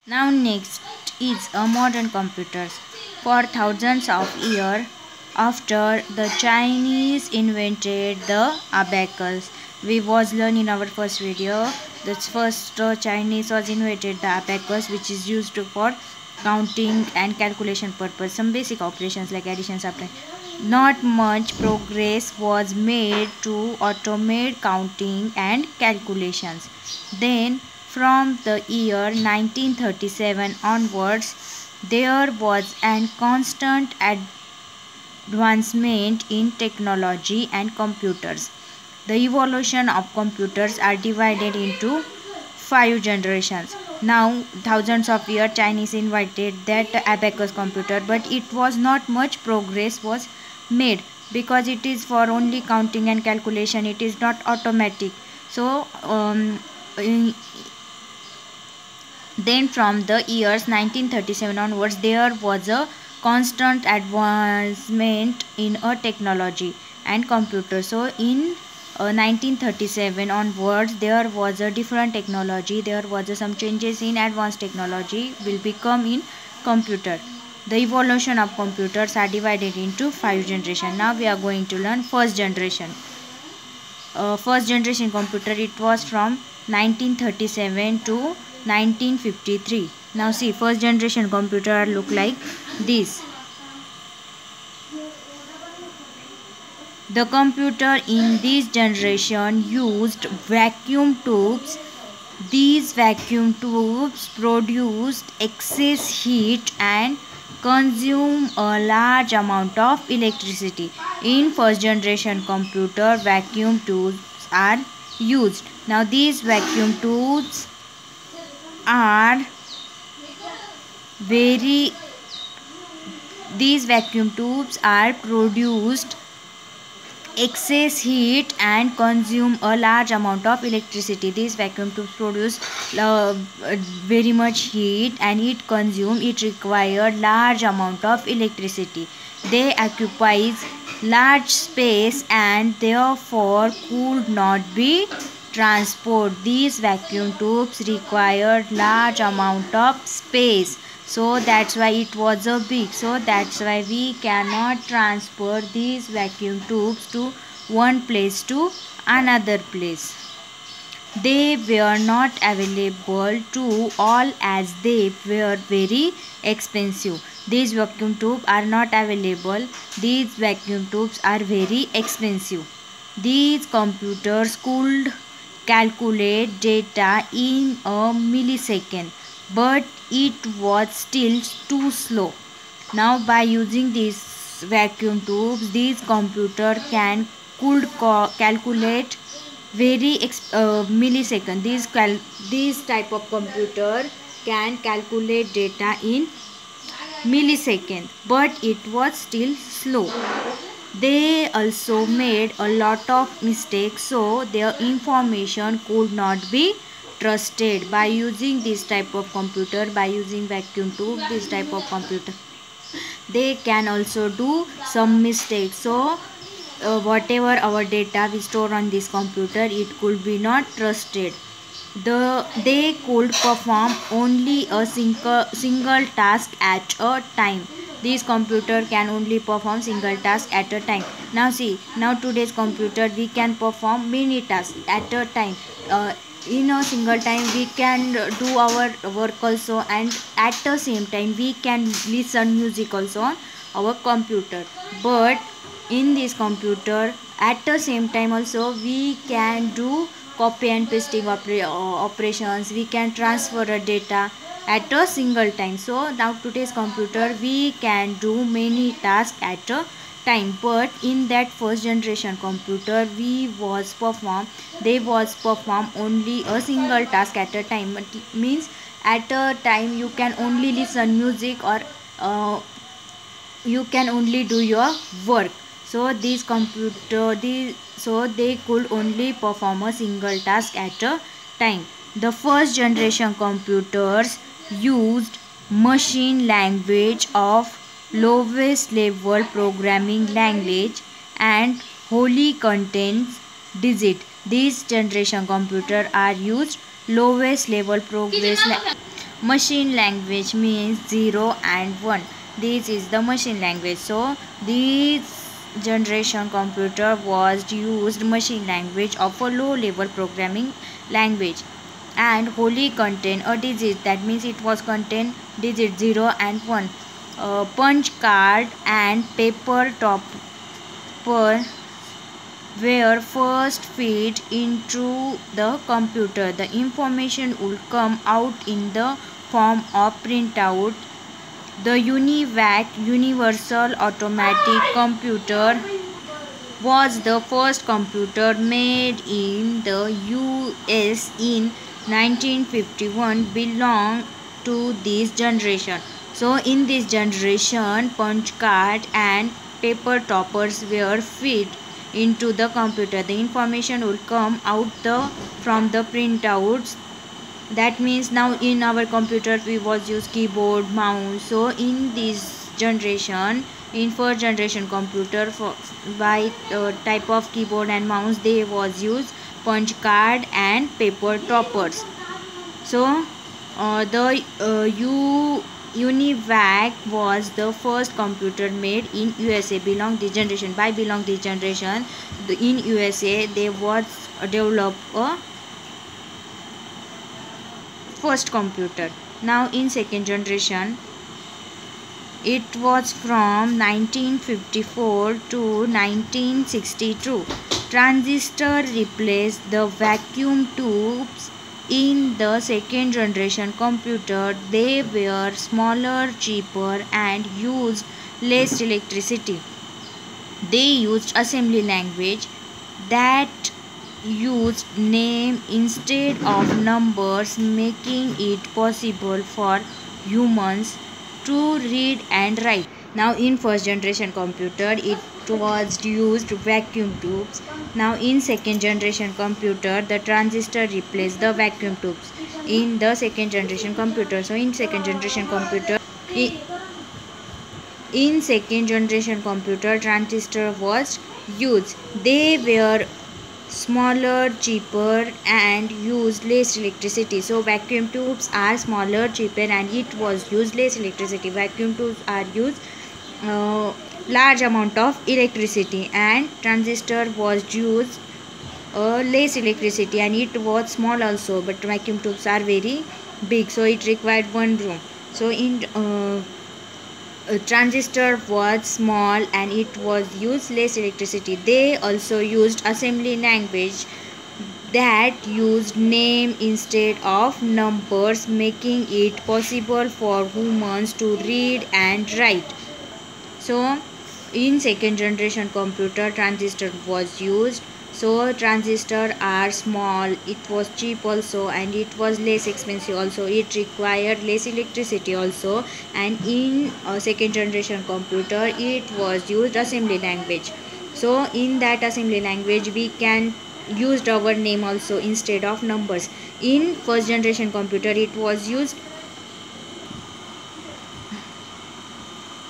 Now next is a modern computers. For thousands of years after the Chinese invented the abacus, we was learn in our first video. The first Chinese was invented the abacus, which is used for counting and calculation purpose. Some basic operations like addition, subtraction. Not much progress was made to automate counting and calculations. Then from the year 1937 onwards, there was an constant advancement in technology and computers. The evolution of computers are divided into 5 generations. Now, thousands of years Chinese invented that abacus computer, but it was not much progress was made because it is for only counting and calculation. It is not automatic. So, then from the years 1937 onwards, there was a constant advancement in a technology and computer. So in 1937 onwards, there was a different technology. There was some changes in advanced technology will become in computer. The evolution of computers are divided into 5 generations. Now we are going to learn first generation. First generation computer, it was from 1937 to 1953. Now see, first generation computer look like this. The computer in this generation used vacuum tubes. These vacuum tubes produced excess heat and consume a large amount of electricity. In first generation computer, vacuum tubes are used. Now these vacuum tubes are produced excess heat and consume a large amount of electricity. These vacuum tubes produce very much heat and it required large amount of electricity. They occupies large space and therefore could not be transport. These vacuum tubes required large amount of space, so that's why it was a big. So that's why we cannot transfer these vacuum tubes to one place to another place. They were not available to all as they were very expensive. These vacuum tubes are not available. These vacuum tubes are very expensive. These computers could calculate data in a millisecond, but it was still too slow. Now by using these vacuum tubes, these computer could calculate very millisecond. These type of computer can calculate data in millisecond, but it was still slow. They also made a lot of mistakes, so their information could not be trusted. By using this type of computer, by using vacuum tube, this type of computer, they can also do some mistakes. So whatever our data we store on this computer, it could be not trusted. They could perform only a single task at a time. This computer can only perform single task at a time. Now see, now today's computer we can perform many tasks at a time. In a single time we can do our work also, and at the same time we can listen music also on our computer. But in this computer at the same time also we can do copy and pasting operations. We can transfer a data at a single time. So now today's computer we can do many tasks at a time. But in that first generation computer, they was perform only a single task at a time. It means at a time you can only listen music, or you can only do your work. So they could only perform a single task at a time. The first generation computers used machine language of lowest level programming language and wholly contains digit. These generation computers are used lowest level Machine language means 0 and 1. This is the machine language. So this generation computer was used machine language of a low level programming language and wholly contain a digit. That means it was contain digit 0 and 1. Punch card and paper topper were first fed into the computer. The information would come out in the form of printout. The UNIVAC Universal Automatic Computer was the first computer made in the US in 1951 belong to this generation. So in this generation, punch card and paper toppers were fed into the computer. The information would come out from the printouts. That means now in our computer we was use keyboard, mouse. So in this generation, in first generation computer, for by type of keyboard and mouse, they was use punch card and paper toppers. So the UNIVAC was the first computer made in USA. Belong this generation. By belong this generation, in USA they was develop a first computer. Now in second generation, it was from 1954 to 1962. Transistor replaced the vacuum tubes in the second generation computer. They were smaller, cheaper, and used less electricity. They used assembly language that used name instead of numbers, making it possible for humans to read and write. Now in first generation computer, it was used vacuum tubes. Now in second generation computer, the transistor replaced the vacuum tubes in the second generation computer. So in second generation computer, transistor was used. They were smaller, cheaper, and used less electricity. So vacuum tubes are smaller, cheaper, and it was used less electricity. Vacuum tubes are used large amount of electricity, and transistor was used less electricity, and it was small also, but vacuum tubes are very big, so it required one room. So in a transistor was small and it was used less electricity. They also used assembly language that used name instead of numbers, making it possible for humans to read and write. So in second generation computer, transistor was used. So transistor are small, it was cheap also, and it was less expensive also. It required less electricity also. And in second generation computer, it was used assembly language. So in that assembly language, we can used our name also instead of numbers. In first generation computer, it was used